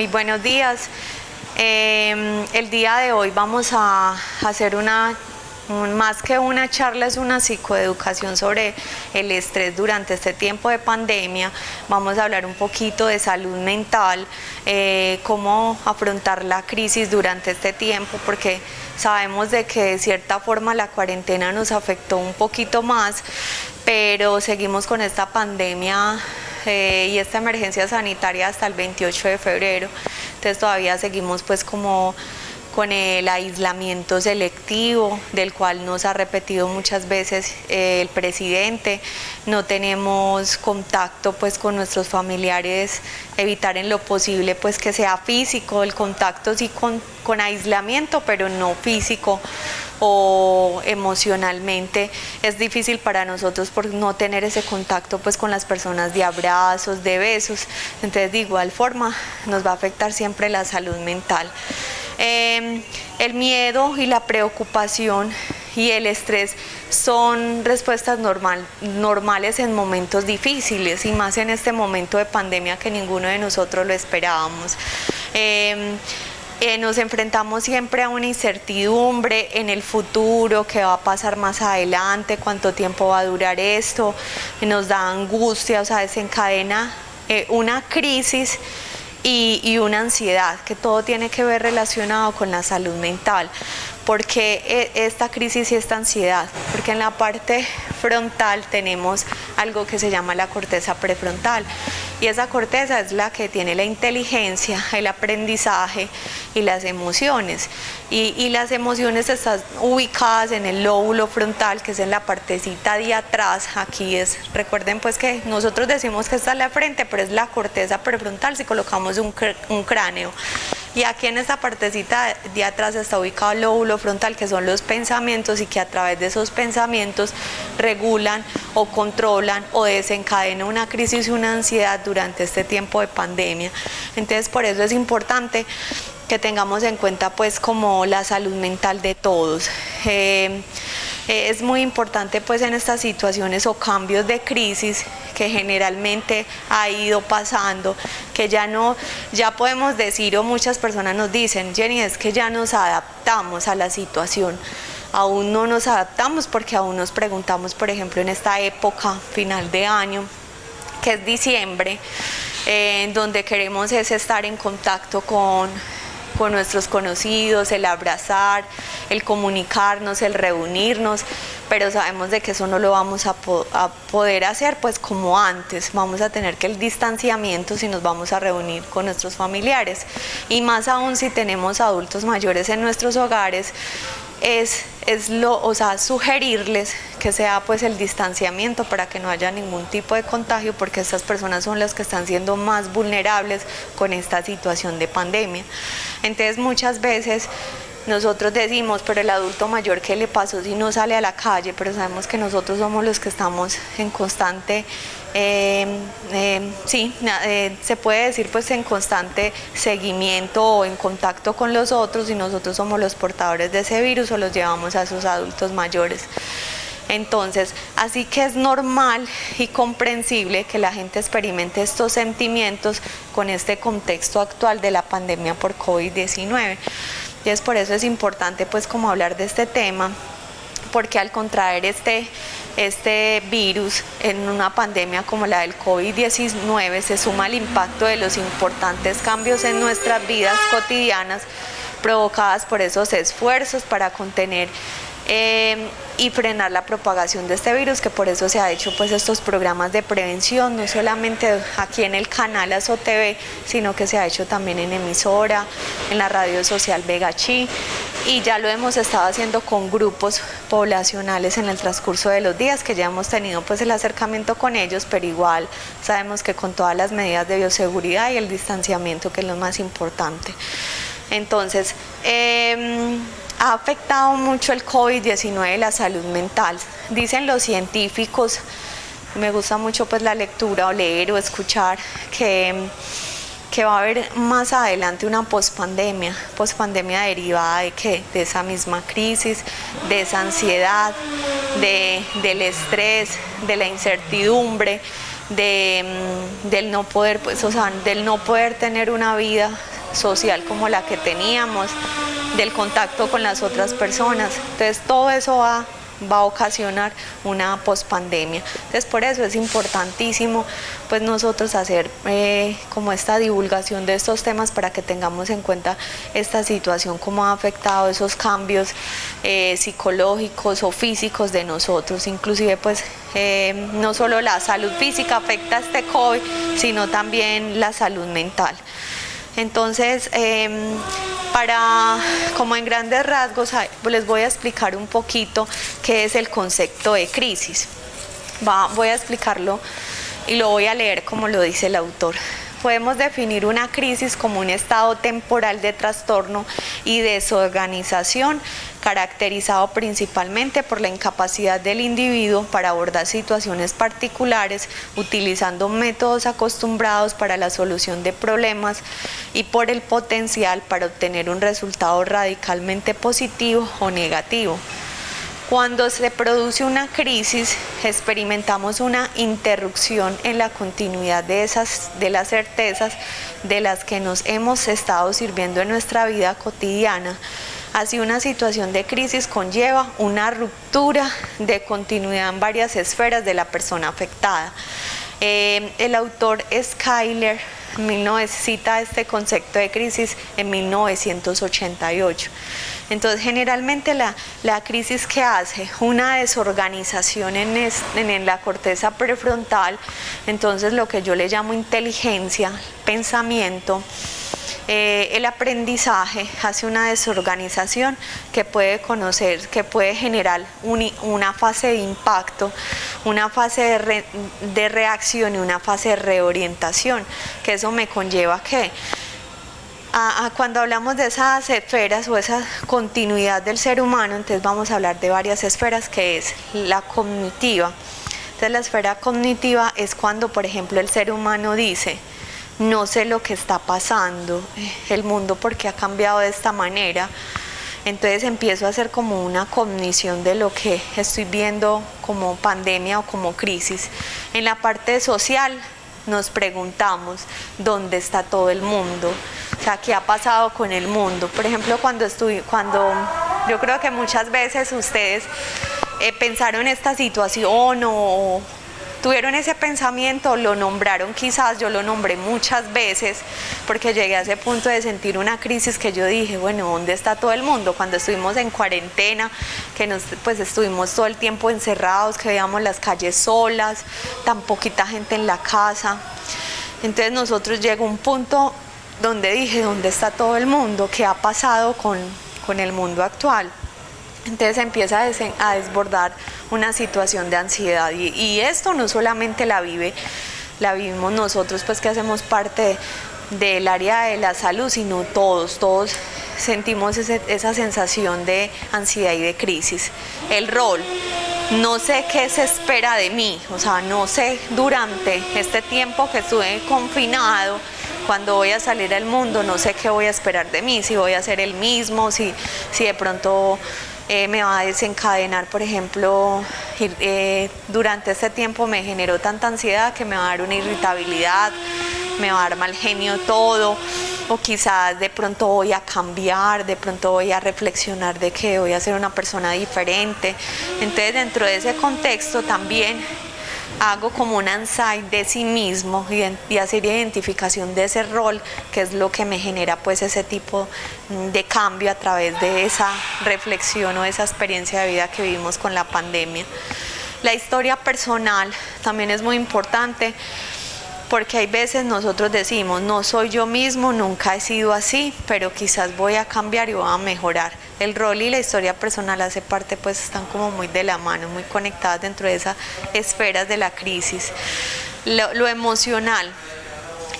Muy buenos días. El día de hoy vamos a hacer más que una charla, es una psicoeducación sobre el estrés durante este tiempo de pandemia. Vamos a hablar un poquito de salud mental, cómo afrontar la crisis durante este tiempo, porque sabemos de que de cierta forma la cuarentena nos afectó un poquito más, pero seguimos con esta pandemia y esta emergencia sanitaria hasta el 28 de febrero. Entonces todavía seguimos pues como con el aislamiento selectivo, del cual nos ha repetido muchas veces el presidente. No tenemos contacto pues con nuestros familiares, evitar en lo posible pues que sea físico, el contacto sí con aislamiento, pero no físico o emocionalmente. Es difícil para nosotros por no tener ese contacto pues con las personas, de abrazos, de besos. Entonces de igual forma nos va a afectar siempre la salud mental. El miedo y la preocupación y el estrés son respuestas normales en momentos difíciles, y más en este momento de pandemia que ninguno de nosotros lo esperábamos. Nos enfrentamos siempre a una incertidumbre en el futuro, qué va a pasar más adelante, cuánto tiempo va a durar esto, nos da angustia, o sea, desencadena una crisis y una ansiedad, que todo tiene que ver relacionado con la salud mental. ¿Por qué esta crisis y esta ansiedad? Porque en la parte frontal tenemos algo que se llama la corteza prefrontal, y esa corteza es la que tiene la inteligencia, el aprendizaje y las emociones. Y las emociones están ubicadas en el lóbulo frontal, que es en la partecita de atrás. Aquí es, recuerden pues que nosotros decimos que está en la frente, pero es la corteza prefrontal si colocamos un cráneo. Y aquí en esta partecita de atrás está ubicado el lóbulo frontal, que son los pensamientos, y que a través de esos pensamientos regulan o controlan o desencadenan una crisis y una ansiedad durante este tiempo de pandemia. Entonces por eso es importante que tengamos en cuenta pues como la salud mental de todos. Es muy importante pues en estas situaciones o cambios de crisis que generalmente ha ido pasando, que ya podemos decir, o muchas personas nos dicen: Jenny, es que ya nos adaptamos a la situación. Aún no nos adaptamos, porque aún nos preguntamos, por ejemplo, en esta época final de año, que es diciembre, donde queremos es estar en contacto con nuestros conocidos, el abrazar, el comunicarnos, el reunirnos, pero sabemos de que eso no lo vamos a poder hacer pues como antes. Vamos a tener que el distanciamiento si nos vamos a reunir con nuestros familiares, y más aún si tenemos adultos mayores en nuestros hogares, sugerirles que sea pues el distanciamiento para que no haya ningún tipo de contagio, porque estas personas son las que están siendo más vulnerables con esta situación de pandemia. Entonces muchas veces nosotros decimos: pero el adulto mayor, ¿qué le pasó si no sale a la calle? Pero sabemos que nosotros somos los que estamos en constante, se puede decir pues en constante seguimiento o en contacto con los otros, y nosotros somos los portadores de ese virus o los llevamos a sus adultos mayores. Entonces, así que es normal y comprensible que la gente experimente estos sentimientos con este contexto actual de la pandemia por COVID-19. Y es por eso es importante pues como hablar de este tema, porque al contraer este virus en una pandemia como la del COVID-19 se suma el impacto de los importantes cambios en nuestras vidas cotidianas provocadas por esos esfuerzos para contener y frenar la propagación de este virus, que por eso se ha hecho pues estos programas de prevención, no solamente aquí en el canal Azo TV, sino que se ha hecho también en emisora, en la radio social Vega Chi, y ya lo hemos estado haciendo con grupos poblacionales en el transcurso de los días, que ya hemos tenido pues el acercamiento con ellos, pero igual sabemos que con todas las medidas de bioseguridad y el distanciamiento, que es lo más importante. Entonces, ha afectado mucho el COVID-19 la salud mental. Dicen los científicos, me gusta mucho pues la lectura o leer o escuchar, que va a haber más adelante una pospandemia derivada de ¿qué? De esa misma crisis, de esa ansiedad, del estrés, de la incertidumbre, del no poder, pues, o sea, del no poder tener una vida social como la que teníamos, del contacto con las otras personas. Entonces todo eso va a ocasionar una pospandemia. Entonces por eso es importantísimo pues nosotros hacer como esta divulgación de estos temas para que tengamos en cuenta esta situación, cómo ha afectado esos cambios psicológicos o físicos de nosotros. Inclusive pues no solo la salud física afecta a este COVID, sino también la salud mental. Entonces, como en grandes rasgos, les voy a explicar un poquito qué es el concepto de crisis. Voy a explicarlo y lo voy a leer como lo dice el autor. Podemos definir una crisis como un estado temporal de trastorno y desorganización caracterizado principalmente por la incapacidad del individuo para abordar situaciones particulares utilizando métodos acostumbrados para la solución de problemas y por el potencial para obtener un resultado radicalmente positivo o negativo. Cuando se produce una crisis, experimentamos una interrupción en la continuidad de las certezas de las que nos hemos estado sirviendo en nuestra vida cotidiana. Así, una situación de crisis conlleva una ruptura de continuidad en varias esferas de la persona afectada. El autor Schiller cita este concepto de crisis en 1988. Entonces, generalmente la crisis que hace una desorganización en la corteza prefrontal, entonces lo que yo le llamo inteligencia, pensamiento, el aprendizaje hace una desorganización que puede generar una fase de impacto, una fase de reacción y una fase de reorientación, que eso me conlleva que cuando hablamos de esas esferas o esa continuidad del ser humano, entonces vamos a hablar de varias esferas, que es la cognitiva. Entonces la esfera cognitiva es cuando, por ejemplo, el ser humano dice: no sé lo que está pasando, el mundo por qué ha cambiado de esta manera. Entonces empiezo a hacer como una cognición de lo que estoy viendo como pandemia o como crisis. En la parte social nos preguntamos: ¿dónde está todo el mundo? O sea, ¿qué ha pasado con el mundo? Por ejemplo, cuando yo creo que muchas veces ustedes pensaron esta situación o tuvieron ese pensamiento, lo nombraron, quizás yo lo nombré muchas veces, porque llegué a ese punto de sentir una crisis que yo dije: bueno, ¿dónde está todo el mundo? Cuando estuvimos en cuarentena, que pues estuvimos todo el tiempo encerrados, que veíamos las calles solas, tan poquita gente en la casa. Entonces nosotros llegó un punto donde dije: ¿dónde está todo el mundo? ¿Qué ha pasado con el mundo actual? Entonces empieza a desbordar una situación de ansiedad y esto no solamente la vivimos nosotros, pues que hacemos parte del área de la salud, sino todos sentimos esa sensación de ansiedad y de crisis. El rol: no sé qué se espera de mí, o sea, no sé durante este tiempo que estuve confinado, cuando voy a salir al mundo, no sé qué voy a esperar de mí, si voy a ser el mismo, si de pronto me va a desencadenar, por ejemplo, durante este tiempo me generó tanta ansiedad que me va a dar una irritabilidad, me va a dar mal genio todo, o quizás de pronto voy a cambiar, de pronto voy a reflexionar de que voy a ser una persona diferente. Entonces, dentro de ese contexto también hago como un insight de sí mismo y hacer identificación de ese rol, que es lo que me genera pues ese tipo de cambio a través de esa reflexión o esa experiencia de vida que vivimos con la pandemia. La historia personal también es muy importante, porque hay veces nosotros decimos: no soy yo mismo, nunca he sido así, pero quizás voy a cambiar y voy a mejorar. El rol y la historia personal hace parte, pues están como muy de la mano, muy conectadas dentro de esas esferas de la crisis. Lo emocional,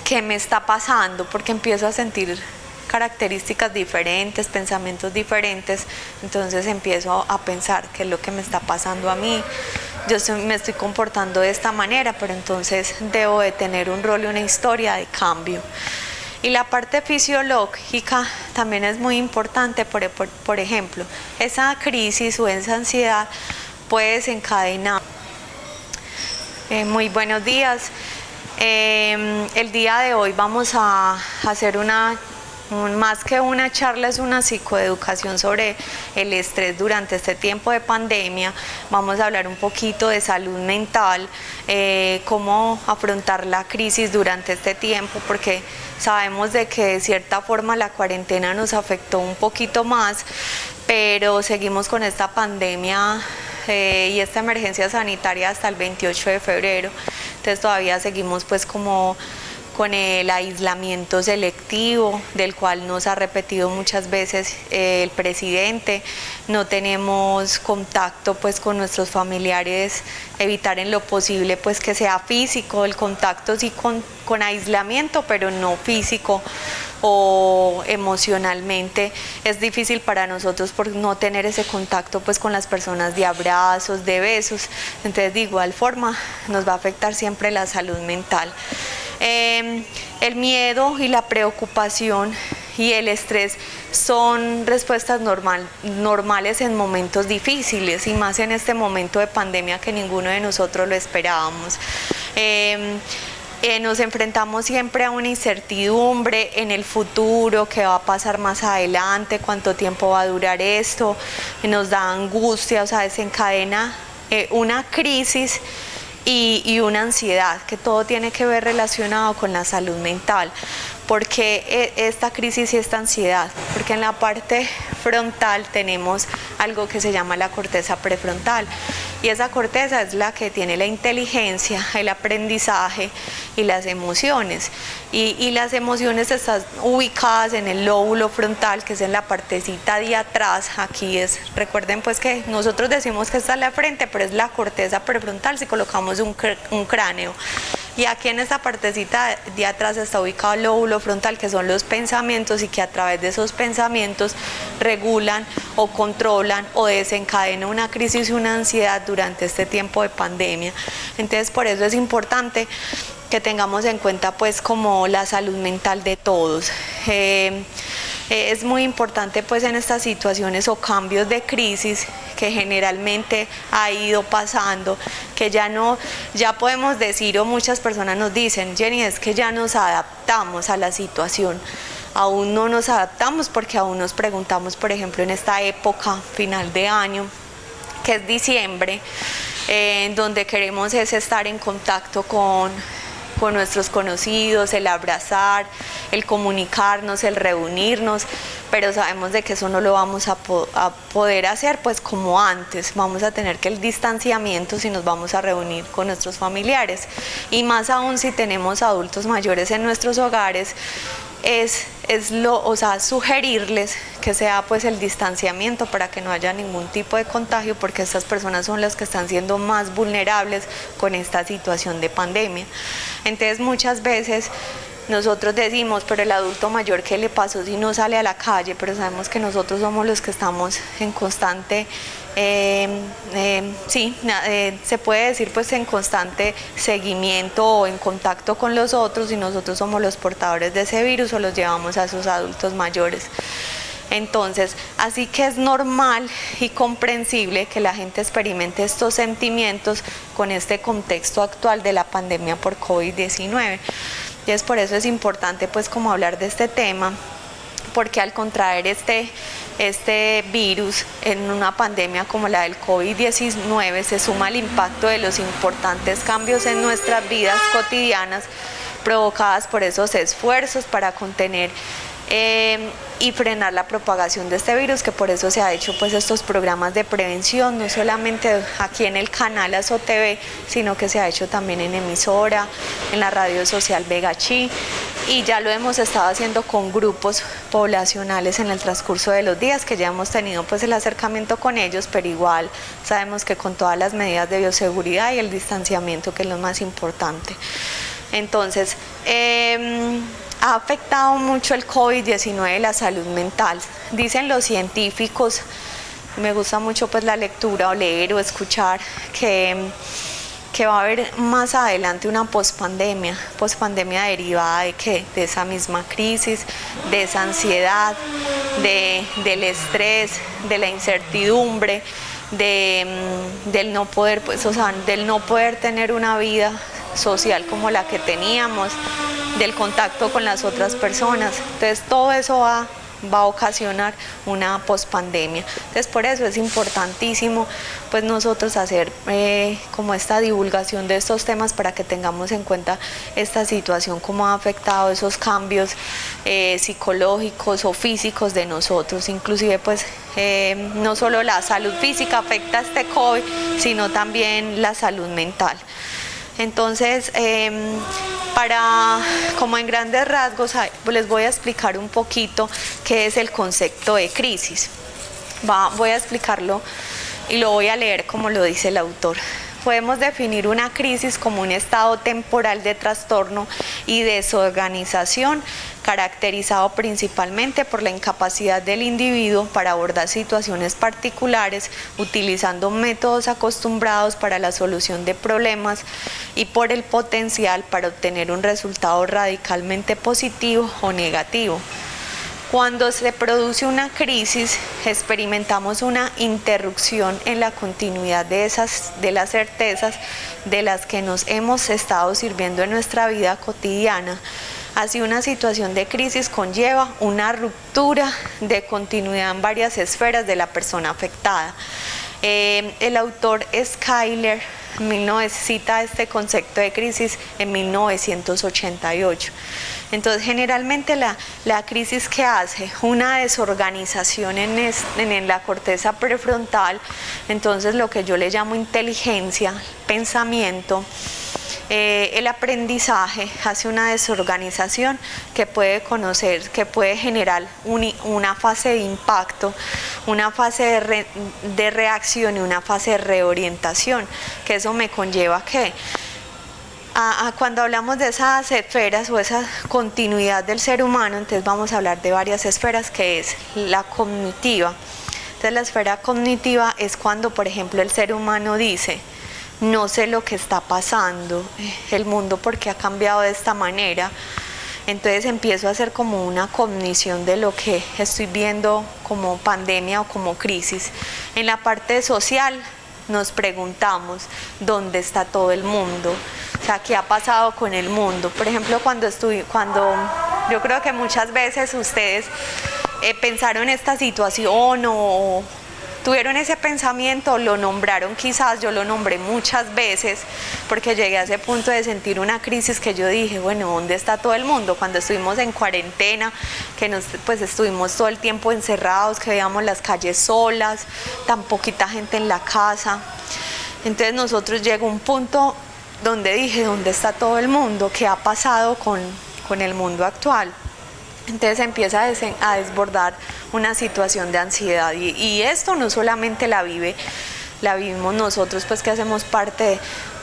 ¿qué me está pasando? Porque empiezo a sentir características diferentes, pensamientos diferentes, entonces empiezo a pensar qué es lo que me está pasando a mí. Me estoy comportando de esta manera, pero entonces debo de tener un rol y una historia de cambio. Y la parte fisiológica también es muy importante. Por ejemplo, esa crisis o esa ansiedad puede desencadenar. Muy buenos días. El día de hoy vamos a hacer una más que una charla, es una psicoeducación sobre el estrés durante este tiempo de pandemia. Vamos a hablar un poquito de salud mental, cómo afrontar la crisis durante este tiempo, porque sabemos de que de cierta forma la cuarentena nos afectó un poquito más, pero seguimos con esta pandemia y esta emergencia sanitaria hasta el 28 de febrero. Entonces todavía seguimos pues como con el aislamiento selectivo, del cual nos ha repetido muchas veces el presidente. No tenemos contacto pues con nuestros familiares, evitar en lo posible pues que sea físico, el contacto sí con aislamiento, pero no físico o emocionalmente. Es difícil para nosotros por no tener ese contacto pues con las personas, de abrazos, de besos. Entonces de igual forma nos va a afectar siempre la salud mental. El miedo y la preocupación y el estrés son respuestas normales en momentos difíciles, y más en este momento de pandemia que ninguno de nosotros lo esperábamos. Nos enfrentamos siempre a una incertidumbre en el futuro, qué va a pasar más adelante, cuánto tiempo va a durar esto, nos da angustia, o sea, desencadena una crisis y una ansiedad, que todo tiene que ver relacionado con la salud mental. ¿Por qué esta crisis y esta ansiedad? Porque en la parte frontal tenemos algo que se llama la corteza prefrontal, y esa corteza es la que tiene la inteligencia, el aprendizaje y las emociones. Y las emociones están ubicadas en el lóbulo frontal, que es en la partecita de atrás. Aquí es, recuerden pues que nosotros decimos que está en la frente, pero es la corteza prefrontal si colocamos un cráneo. Y aquí en esta partecita de atrás está ubicado el lóbulo frontal, que son los pensamientos, y que a través de esos pensamientos regulan o controlan o desencadenan una crisis y una ansiedad durante este tiempo de pandemia. Entonces por eso es importante que tengamos en cuenta pues como la salud mental de todos. Es muy importante pues en estas situaciones o cambios de crisis que generalmente ha ido pasando, que ya podemos decir, o muchas personas nos dicen: Jenny, es que ya nos adaptamos a la situación. Aún no nos adaptamos, porque aún nos preguntamos, por ejemplo, en esta época final de año, que es diciembre, donde queremos es estar en contacto con nuestros conocidos, el abrazar, el comunicarnos, el reunirnos, pero sabemos de que eso no lo vamos a poder hacer pues como antes. Vamos a tener que el distanciamiento si nos vamos a reunir con nuestros familiares, y más aún si tenemos adultos mayores en nuestros hogares, sugerirles que sea pues el distanciamiento para que no haya ningún tipo de contagio, porque estas personas son las que están siendo más vulnerables con esta situación de pandemia. Entonces muchas veces nosotros decimos: pero el adulto mayor, ¿qué le pasó si no sale a la calle? Pero sabemos que nosotros somos los que estamos en constante, se puede decir pues en constante seguimiento o en contacto con los otros, y nosotros somos los portadores de ese virus o los llevamos a esos adultos mayores. Entonces, así que es normal y comprensible que la gente experimente estos sentimientos con este contexto actual de la pandemia por COVID-19. Y es por eso es importante pues como hablar de este tema, porque al contraer este virus en una pandemia como la del COVID-19 se suma el impacto de los importantes cambios en nuestras vidas cotidianas provocadas por esos esfuerzos para contener y frenar la propagación de este virus, que por eso se ha hecho pues estos programas de prevención, no solamente aquí en el canal Azo TV, sino que se ha hecho también en emisora, en la radio social Vega Chi, y ya lo hemos estado haciendo con grupos poblacionales en el transcurso de los días, que ya hemos tenido pues el acercamiento con ellos, pero igual sabemos que con todas las medidas de bioseguridad y el distanciamiento, que es lo más importante. Entonces, ha afectado mucho el COVID-19 la salud mental. Dicen los científicos, me gusta mucho pues la lectura o leer o escuchar, que va a haber más adelante una pospandemia derivada de ¿qué? De esa misma crisis, de esa ansiedad, del estrés, de la incertidumbre, del no poder, pues, del no poder tener una vida social como la que teníamos, del contacto con las otras personas. Entonces todo eso va a ocasionar una pospandemia. Entonces por eso es importantísimo pues nosotros hacer como esta divulgación de estos temas para que tengamos en cuenta esta situación, cómo ha afectado esos cambios psicológicos o físicos de nosotros. Inclusive pues no solo la salud física afecta a este COVID, sino también la salud mental. Entonces, como en grandes rasgos, les voy a explicar un poquito qué es el concepto de crisis. Voy a explicarlo y lo voy a leer como lo dice el autor. Podemos definir una crisis como un estado temporal de trastorno y desorganización caracterizado principalmente por la incapacidad del individuo para abordar situaciones particulares utilizando métodos acostumbrados para la solución de problemas y por el potencial para obtener un resultado radicalmente positivo o negativo. Cuando se produce una crisis, experimentamos una interrupción en la continuidad de las certezas de las que nos hemos estado sirviendo en nuestra vida cotidiana. Así, una situación de crisis conlleva una ruptura de continuidad en varias esferas de la persona afectada. El autor Schiller cita este concepto de crisis en 1988. Entonces, generalmente la crisis que hace una desorganización en la corteza prefrontal, entonces lo que yo le llamo inteligencia, pensamiento, el aprendizaje hace una desorganización que puede generar una fase de impacto, una fase de reacción y una fase de reorientación, que eso me conlleva que cuando hablamos de esas esferas o esa continuidad del ser humano, entonces vamos a hablar de varias esferas, que es la cognitiva. Entonces la esfera cognitiva es cuando, por ejemplo, el ser humano dice: no sé lo que está pasando, el mundo por qué ha cambiado de esta manera. Entonces empiezo a hacer como una cognición de lo que estoy viendo como pandemia o como crisis. En la parte social nos preguntamos: ¿dónde está todo el mundo? O sea, ¿qué ha pasado con el mundo? Por ejemplo, cuando yo creo que muchas veces ustedes pensaron esta situación o tuvieron ese pensamiento, lo nombraron, quizás yo lo nombré muchas veces, porque llegué a ese punto de sentir una crisis que yo dije: bueno, ¿dónde está todo el mundo? Cuando estuvimos en cuarentena, que pues estuvimos todo el tiempo encerrados, que veíamos las calles solas, tan poquita gente en la casa. Entonces nosotros llegó un punto donde dije: ¿dónde está todo el mundo? ¿Qué ha pasado con el mundo actual? Entonces empieza a desbordar una situación de ansiedad y esto no solamente la vivimos nosotros, pues que hacemos parte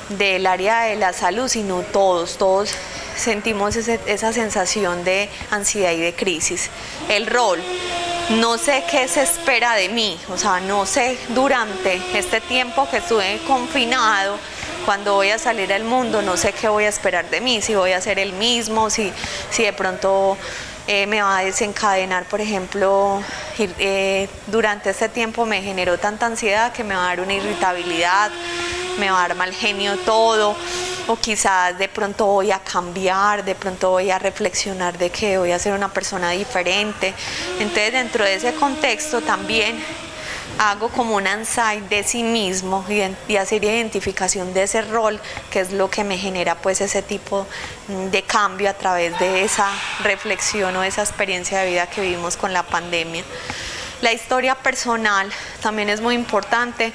del área de la salud, sino todos sentimos esa sensación de ansiedad y de crisis. El rol: no sé qué se espera de mí, o sea, no sé durante este tiempo que estuve confinado, cuando voy a salir al mundo, no sé qué voy a esperar de mí, si voy a ser el mismo, si de pronto me va a desencadenar, por ejemplo, durante este tiempo me generó tanta ansiedad que me va a dar una irritabilidad, me va a dar mal genio todo, o quizás de pronto voy a cambiar, de pronto voy a reflexionar de que voy a ser una persona diferente. Entonces, dentro de ese contexto también hago como un insight de sí mismo y hacer identificación de ese rol, que es lo que me genera pues ese tipo de cambio a través de esa reflexión o esa experiencia de vida que vivimos con la pandemia. La historia personal también es muy importante,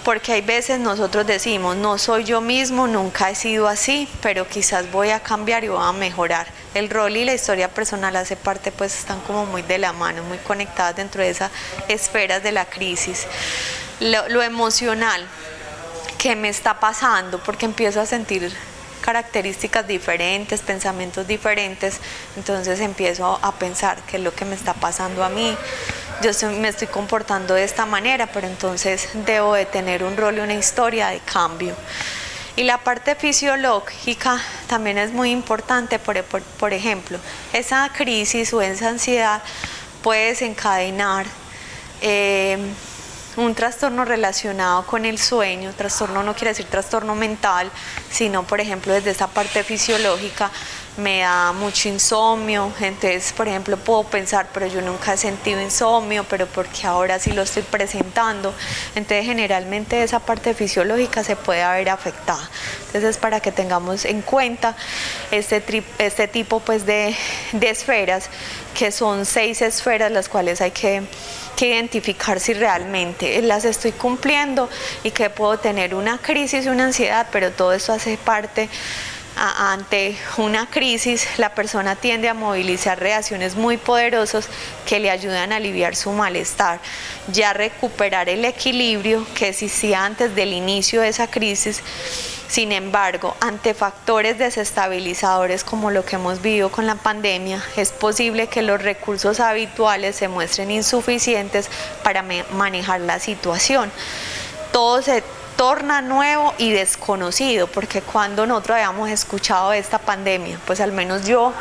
porque hay veces nosotros decimos: no soy yo mismo, nunca he sido así, pero quizás voy a cambiar y voy a mejorar. El rol y la historia personal hace parte, pues están como muy de la mano, muy conectadas dentro de esas esferas de la crisis. Lo emocional, ¿qué me está pasando? Porque empiezo a sentir características diferentes, pensamientos diferentes, entonces empiezo a pensar qué es lo que me está pasando a mí. Me estoy comportando de esta manera, pero entonces debo de tener un rol y una historia de cambio. Y la parte fisiológica también es muy importante. Por ejemplo, esa crisis o esa ansiedad puede desencadenar un trastorno relacionado con el sueño. Trastorno no quiere decir trastorno mental, sino por ejemplo desde esa parte fisiológica me da mucho insomnio. Entonces, por ejemplo, puedo pensar, pero yo nunca he sentido insomnio, pero porque ahora sí lo estoy presentando. Entonces, generalmente esa parte fisiológica se puede ver afectada. Entonces, para que tengamos en cuenta este tipo pues de esferas, que son 6 esferas las cuales hay que identificar si realmente las estoy cumpliendo y que puedo tener una crisis, una ansiedad, pero todo esto hace parte. Ante una crisis, la persona tiende a movilizar reacciones muy poderosas que le ayudan a aliviar su malestar, ya recuperar el equilibrio que existía antes del inicio de esa crisis. Sin embargo, ante factores desestabilizadores como lo que hemos vivido con la pandemia, es posible que los recursos habituales se muestren insuficientes para manejar la situación. Todo se torna nuevo y desconocido, porque cuando nosotros habíamos escuchado de esta pandemia, pues al menos yo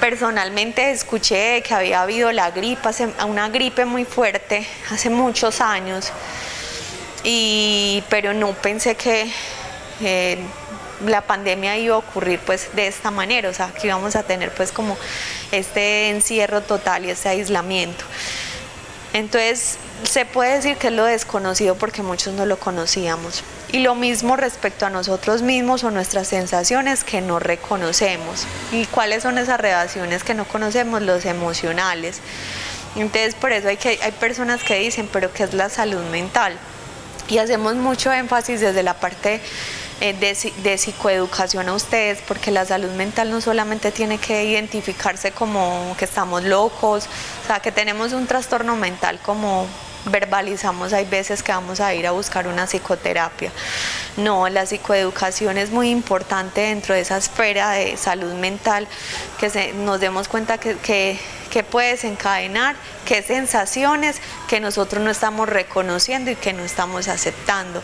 personalmente escuché que había habido la gripe, una gripe muy fuerte hace muchos años, pero no pensé que la pandemia iba a ocurrir pues de esta manera, o sea, que íbamos a tener pues como este encierro total y este aislamiento. Entonces, se puede decir que es lo desconocido porque muchos no lo conocíamos. Y lo mismo respecto a nosotros mismos o nuestras sensaciones que no reconocemos. ¿Y cuáles son esas relaciones que no conocemos? Los emocionales. Entonces, por eso hay personas que dicen, ¿pero qué es la salud mental? Y hacemos mucho énfasis desde la parte de psicoeducación a ustedes, porque la salud mental no solamente tiene que identificarse como que estamos locos, o sea, que tenemos un trastorno mental como verbalizamos, hay veces que vamos a ir a buscar una psicoterapia. No, la psicoeducación es muy importante dentro de esa esfera de salud mental, que nos demos cuenta que puede desencadenar, qué sensaciones que nosotros no estamos reconociendo y que no estamos aceptando,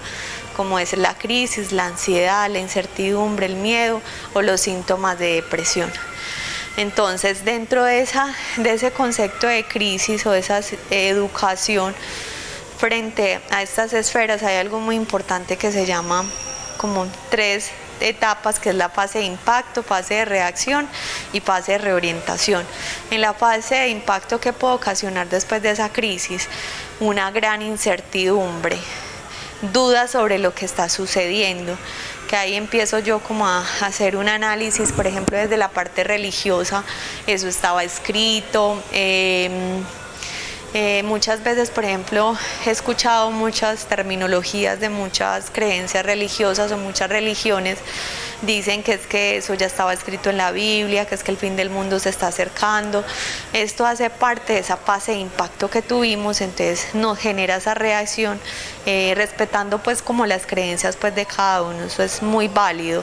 como es la crisis, la ansiedad, la incertidumbre, el miedo o los síntomas de depresión. Entonces, dentro de ese concepto de crisis o de esa educación frente a estas esferas, hay algo muy importante que se llama como 3 etapas, que es la fase de impacto, fase de reacción y fase de reorientación. En la fase de impacto, ¿qué puede ocasionar después de esa crisis? Una gran incertidumbre, dudas sobre lo que está sucediendo, que ahí empiezo yo como a hacer un análisis, por ejemplo, desde la parte religiosa, eso estaba escrito. Muchas veces, por ejemplo, he escuchado muchas terminologías de muchas creencias religiosas o muchas religiones dicen que es que eso ya estaba escrito en la Biblia, que es que el fin del mundo se está acercando. Esto hace parte de esa fase de impacto que tuvimos, entonces nos genera esa reacción, respetando pues como las creencias pues de cada uno. Eso es muy válido,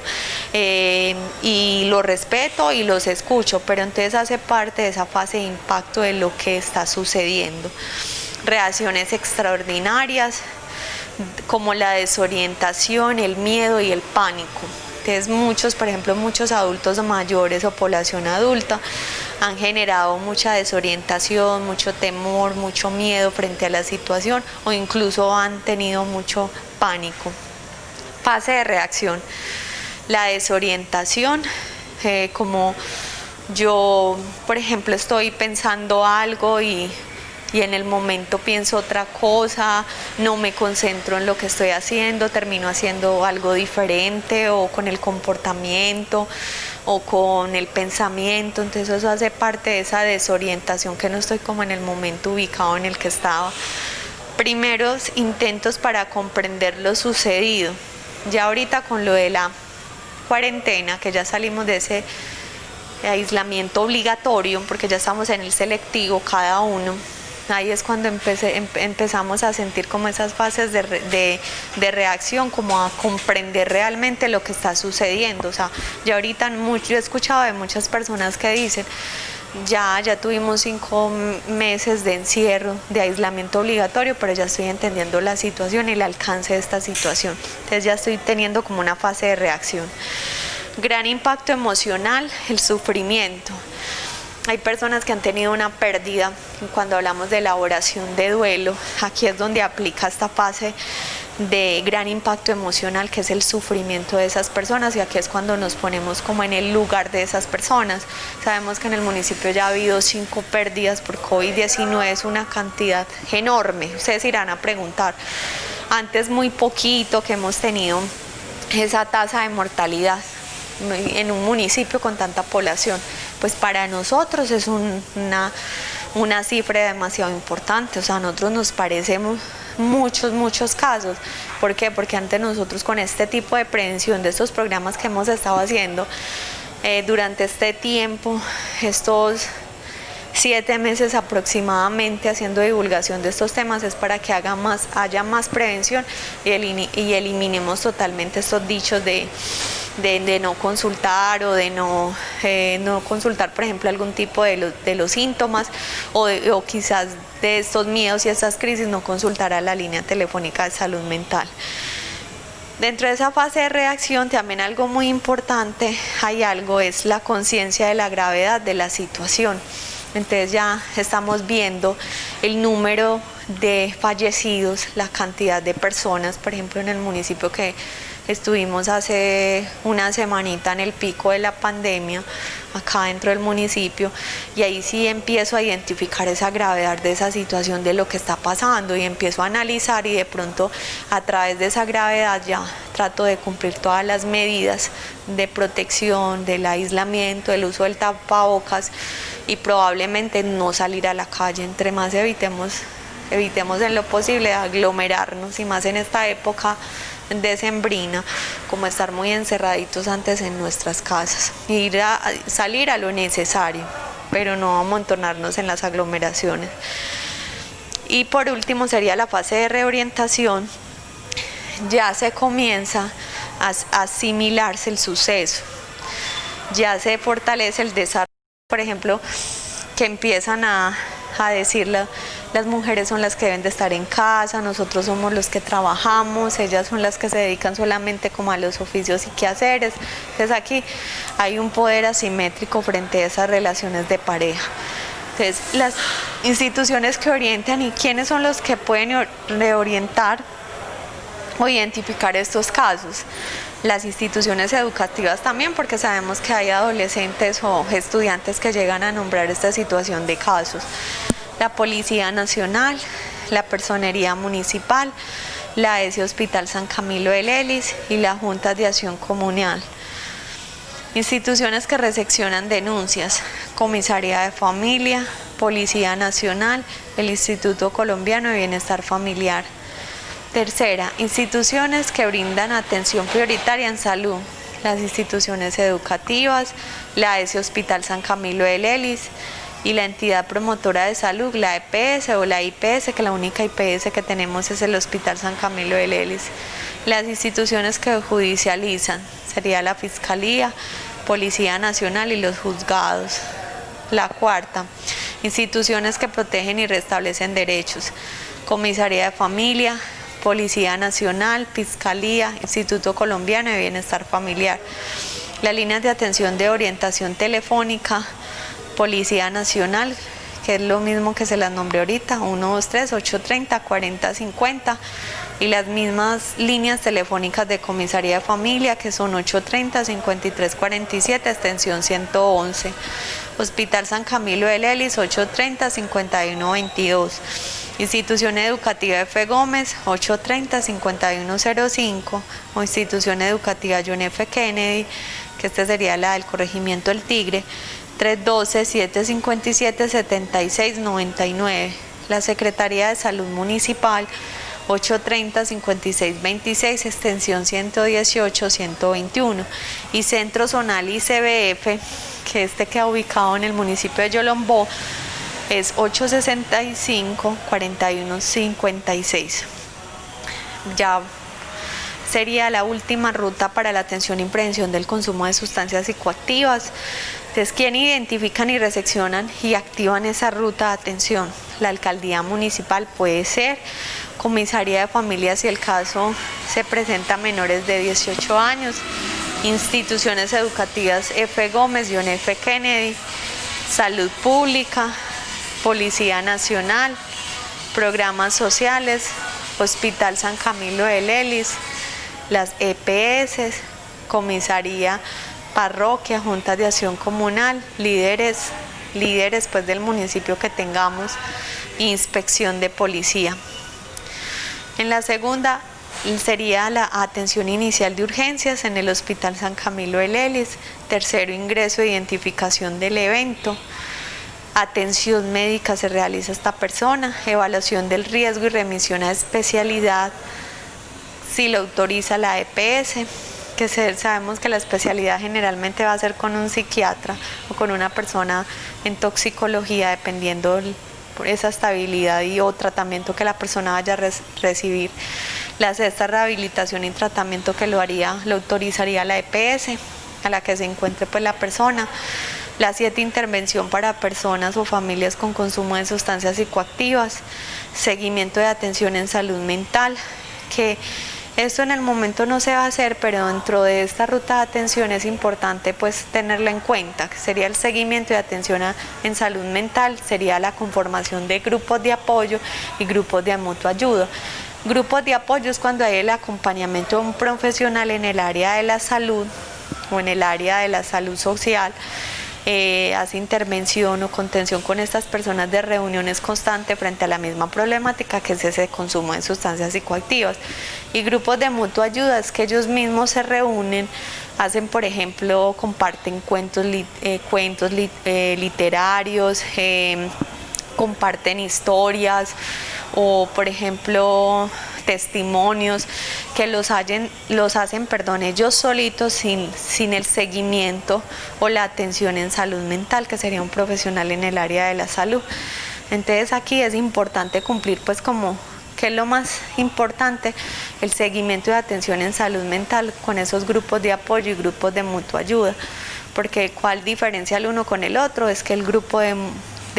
y lo respeto y los escucho, pero entonces hace parte de esa fase de impacto de lo que está sucediendo. Reacciones extraordinarias como la desorientación, el miedo y el pánico. Entonces por ejemplo, muchos adultos mayores o población adulta han generado mucha desorientación, mucho temor, mucho miedo frente a la situación, o incluso han tenido mucho pánico. Fase de reacción. La desorientación, como yo, por ejemplo, estoy pensando algo y en el momento pienso otra cosa, no me concentro en lo que estoy haciendo, termino haciendo algo diferente, o con el comportamiento o con el pensamiento. Entonces eso hace parte de esa desorientación, que no estoy como en el momento ubicado en el que estaba. Primeros intentos para comprender lo sucedido. Ya ahorita con lo de la cuarentena, que ya salimos de ese aislamiento obligatorio, porque ya estamos en el selectivo cada uno, ahí es cuando empezamos a sentir como esas fases de reacción, como a comprender realmente lo que está sucediendo. O sea, ya ahorita yo he escuchado de muchas personas que dicen, ya tuvimos 5 meses de encierro, de aislamiento obligatorio, pero ya estoy entendiendo la situación y el alcance de esta situación. Entonces ya estoy teniendo como una fase de reacción. Gran impacto emocional, el sufrimiento. Hay personas que han tenido una pérdida. Cuando hablamos de elaboración de duelo, aquí es donde aplica esta fase de gran impacto emocional, que es el sufrimiento de esas personas, y aquí es cuando nos ponemos como en el lugar de esas personas. Sabemos que en el municipio ya ha habido 5 pérdidas por COVID-19, es una cantidad enorme. Ustedes irán a preguntar, antes muy poquito que hemos tenido esa tasa de mortalidad en un municipio con tanta población, pues para nosotros es una cifra demasiado importante. O sea, a nosotros nos parecemos muchos casos. ¿Por qué? Porque antes nosotros, con este tipo de prevención de estos programas que hemos estado haciendo durante este tiempo, estos 7 meses aproximadamente haciendo divulgación de estos temas, es para que haya más prevención y eliminemos totalmente estos dichos de no consultar, o de no consultar, por ejemplo, algún tipo de los síntomas, o quizás de estos miedos y estas crisis, no consultar a la línea telefónica de salud mental. Dentro de esa fase de reacción, también algo muy importante, es la conciencia de la gravedad de la situación. Entonces ya estamos viendo el número de fallecidos, la cantidad de personas, por ejemplo, en el municipio que estuvimos hace una semanita en el pico de la pandemia, acá dentro del municipio, y ahí sí empiezo a identificar esa gravedad de esa situación, de lo que está pasando, y empiezo a analizar, y de pronto a través de esa gravedad ya trato de cumplir todas las medidas de protección, del aislamiento, del uso del tapabocas, y probablemente no salir a la calle. Entre más evitemos en lo posible aglomerarnos, y más en esta época decembrina, como estar muy encerraditos antes en nuestras casas, salir a lo necesario, pero no amontonarnos en las aglomeraciones. Y por último sería la fase de reorientación. Ya se comienza a asimilarse el suceso, ya se fortalece el desarrollo, por ejemplo, que empiezan a decirle: las mujeres son las que deben de estar en casa, nosotros somos los que trabajamos, ellas son las que se dedican solamente como a los oficios y quehaceres. Entonces aquí hay un poder asimétrico frente a esas relaciones de pareja. Entonces, las instituciones que orientan, y quiénes son los que pueden reorientar o identificar estos casos: las instituciones educativas también, porque sabemos que hay adolescentes o estudiantes que llegan a nombrar esta situación de casos; la Policía Nacional, la Personería Municipal, la ESI Hospital San Camilo de Lelis y la Junta de Acción Comunal. Instituciones que recepcionan denuncias: Comisaría de Familia, Policía Nacional, el Instituto Colombiano de Bienestar Familiar. Tercera, instituciones que brindan atención prioritaria en salud: las instituciones educativas, la ESI Hospital San Camilo de Lelis y la entidad promotora de salud, la EPS o la IPS, que la única IPS que tenemos es el Hospital San Camilo de Lelis. Las instituciones que judicializan sería la Fiscalía, Policía Nacional y los juzgados. La cuarta, instituciones que protegen y restablecen derechos: Comisaría de Familia, Policía Nacional, Fiscalía, Instituto Colombiano de Bienestar Familiar. Las líneas de atención de orientación telefónica: Policía Nacional, que es lo mismo que se las nombré ahorita, 123-830-4050, y las mismas líneas telefónicas de Comisaría de Familia, que son 830-5347, extensión 111. Hospital San Camilo de Lelis, 830-5122. Institución Educativa F. Gómez, 830-5105, o Institución Educativa John F. Kennedy, que esta sería la del Corregimiento El Tigre, 312-757-7699. La Secretaría de Salud Municipal, 830-5626, extensión 118-121. Y Centro Zonal ICBF, que queda ubicado en el municipio de Yolombó, es 865-4156. Ya sería la última ruta para la atención y prevención del consumo de sustancias psicoactivas. Entonces, ¿quién identifican y recepcionan y activan esa ruta de atención? La alcaldía municipal, puede ser Comisaría de Familia si el caso se presenta a menores de 18 años, instituciones educativas F. Gómez, John F. Kennedy, salud pública, Policía Nacional, programas sociales, Hospital San Camilo de Lelis, las EPS, comisaría, parroquia, juntas de acción comunal, líderes pues del municipio que tengamos, inspección de policía. En la segunda sería la atención inicial de urgencias en el Hospital San Camilo de Lelis. Tercero, ingreso e identificación del evento. Atención médica se realiza a esta persona. Evaluación del riesgo y remisión a especialidad si lo autoriza la EPS, que sabemos que la especialidad generalmente va a ser con un psiquiatra o con una persona en toxicología, dependiendo por esa estabilidad o tratamiento que la persona vaya a recibir. La sexta, rehabilitación y tratamiento que lo autorizaría la EPS, a la que se encuentre pues la persona. La 7, intervención para personas o familias con consumo de sustancias psicoactivas. Seguimiento de atención en salud mental, que esto en el momento no se va a hacer, pero dentro de esta ruta de atención es importante pues tenerlo en cuenta, que sería el seguimiento de atención en salud mental, sería la conformación de grupos de apoyo y grupos de mutua ayuda. Grupos de apoyo es cuando hay el acompañamiento de un profesional en el área de la salud o en el área de la salud social, hace intervención o contención con estas personas de reuniones constantes frente a la misma problemática que es ese consumo de sustancias psicoactivas. Y grupos de mutua ayuda es que ellos mismos se reúnen, hacen, por ejemplo, comparten cuentos literarios, comparten historias o, por ejemplo, testimonios que los hacen ellos solitos sin el seguimiento o la atención en salud mental, que sería un profesional en el área de la salud. Entonces aquí es importante cumplir pues como que es lo más importante, el seguimiento de atención en salud mental con esos grupos de apoyo y grupos de mutua ayuda, porque ¿cuál diferencia el uno con el otro? Es que el grupo de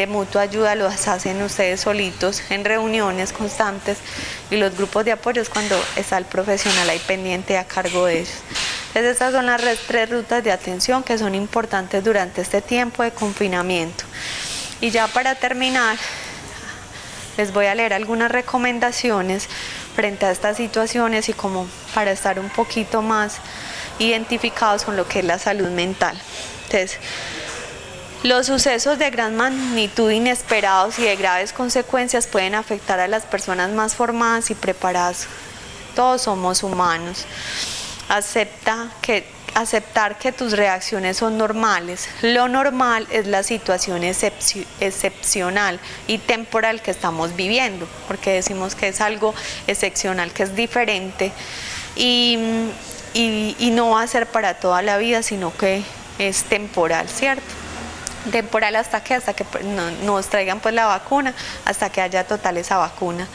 mutua ayuda los hacen ustedes solitos en reuniones constantes y los grupos de apoyo es cuando está el profesional ahí pendiente a cargo de ellos. Entonces estas son las 3 rutas de atención que son importantes durante este tiempo de confinamiento. Y ya para terminar, les voy a leer algunas recomendaciones frente a estas situaciones y como para estar un poquito más identificados con lo que es la salud mental. Entonces, los sucesos de gran magnitud, inesperados y de graves consecuencias pueden afectar a las personas más formadas y preparadas. Todos somos humanos. Aceptar que tus reacciones son normales. Lo normal es la situación excepcional y temporal que estamos viviendo, porque decimos que es algo excepcional, que es diferente y no va a ser para toda la vida, sino que es temporal, ¿cierto? Temporal hasta que nos traigan pues la vacuna, hasta que haya total esa vacuna.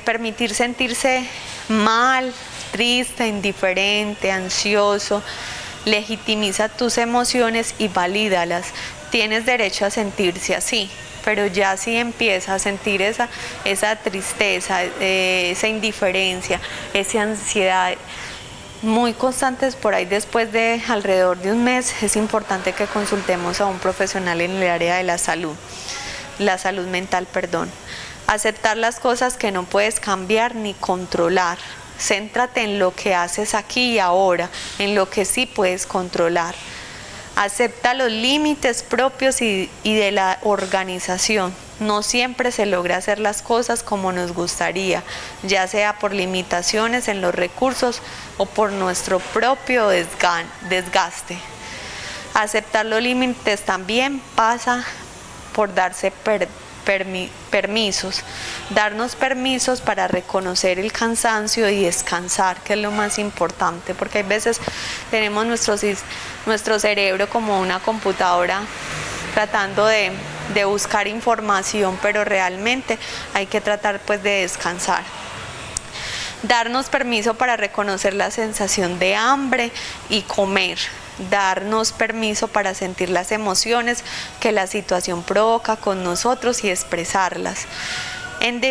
Permitir sentirse mal, triste, indiferente, ansioso, legitimiza tus emociones y valídalas. Tienes derecho a sentirse así, pero ya si empiezas a sentir esa tristeza, esa indiferencia, esa ansiedad muy constantes por ahí después de alrededor de un mes, es importante que consultemos a un profesional en el área de la salud mental. Aceptar las cosas que no puedes cambiar ni controlar. Céntrate en lo que haces aquí y ahora, en lo que sí puedes controlar. Acepta los límites propios y de la organización. No siempre se logra hacer las cosas como nos gustaría, ya sea por limitaciones en los recursos o por nuestro propio desgaste. Aceptar los límites también pasa por darse permisos, darnos permisos para reconocer el cansancio y descansar, que es lo más importante, porque hay veces tenemos nuestro cerebro como una computadora tratando de buscar información, pero realmente hay que tratar pues de descansar. Darnos permiso para reconocer la sensación de hambre y comer. Darnos permiso para sentir las emociones que la situación provoca con nosotros y expresarlas. En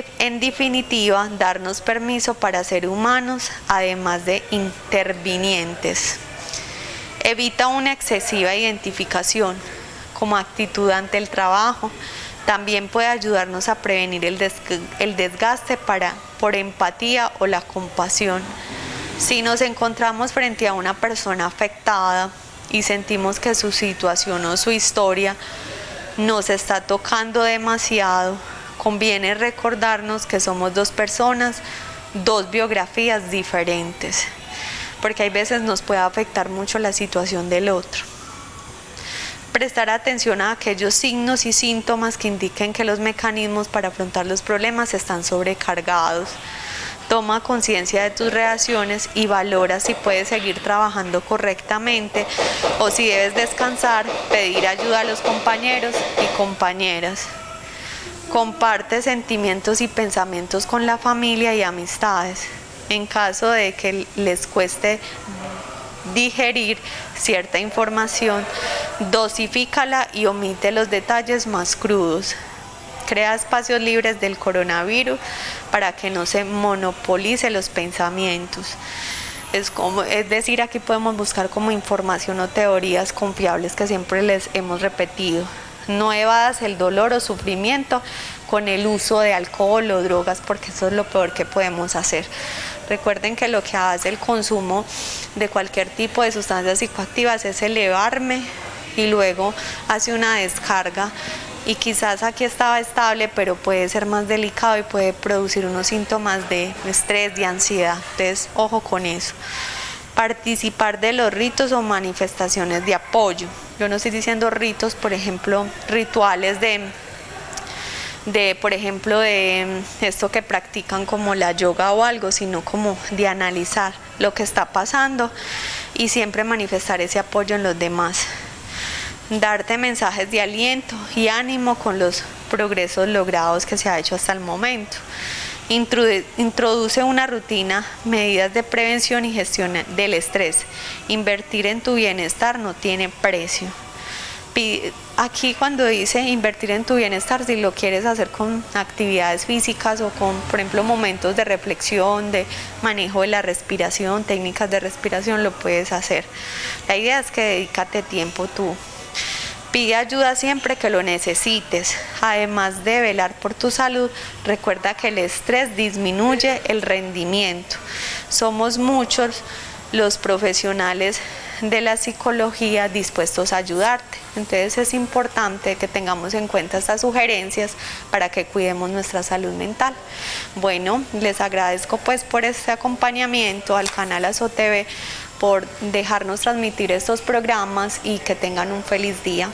definitiva, darnos permiso para ser humanos, además de intervinientes. Evita una excesiva identificación. como actitud ante el trabajo. También puede ayudarnos a prevenir el desgaste por empatía o la compasión. Si nos encontramos frente a una persona afectada y sentimos que su situación o su historia nos está tocando demasiado, conviene recordarnos que somos dos personas, dos biografías diferentes, porque hay veces nos puede afectar mucho la situación del otro. Prestar atención a aquellos signos y síntomas que indiquen que los mecanismos para afrontar los problemas están sobrecargados. Toma conciencia de tus reacciones y valora si puedes seguir trabajando correctamente o si debes descansar, pedir ayuda a los compañeros y compañeras. Comparte sentimientos y pensamientos con la familia y amistades. En caso de que les cueste digerir cierta información, dosifícala y omite los detalles más crudos. Crea espacios libres del coronavirus para que no se monopolice los pensamientos. Es decir, aquí podemos buscar como información o teorías confiables que siempre les hemos repetido. No evadas el dolor o sufrimiento con el uso de alcohol o drogas, porque eso es lo peor que podemos hacer. Recuerden que lo que hace el consumo de cualquier tipo de sustancias psicoactivas es elevarme y luego hace una descarga, y quizás aquí estaba estable, pero puede ser más delicado y puede producir unos síntomas de estrés, de ansiedad. Entonces, ojo con eso. Participar de los ritos o manifestaciones de apoyo. Yo no estoy diciendo ritos, por ejemplo, rituales por ejemplo, de esto que practican como la yoga o algo, sino como de analizar lo que está pasando y siempre manifestar ese apoyo en los demás. Darte mensajes de aliento y ánimo con los progresos logrados que se ha hecho hasta el momento. Introduce una rutina, medidas de prevención y gestión del estrés. Invertir en tu bienestar no tiene precio. Aquí cuando dice invertir en tu bienestar, si lo quieres hacer con actividades físicas o con, por ejemplo, momentos de reflexión, de manejo de la respiración, técnicas de respiración, lo puedes hacer. La idea es que dedícate tiempo tú. Pide ayuda siempre que lo necesites. Además de velar por tu salud, recuerda que el estrés disminuye el rendimiento. Somos muchos los profesionales de la psicología dispuestos a ayudarte. Entonces es importante que tengamos en cuenta estas sugerencias para que cuidemos nuestra salud mental. Bueno, les agradezco pues por este acompañamiento al canal ASO TV, por dejarnos transmitir estos programas y que tengan un feliz día.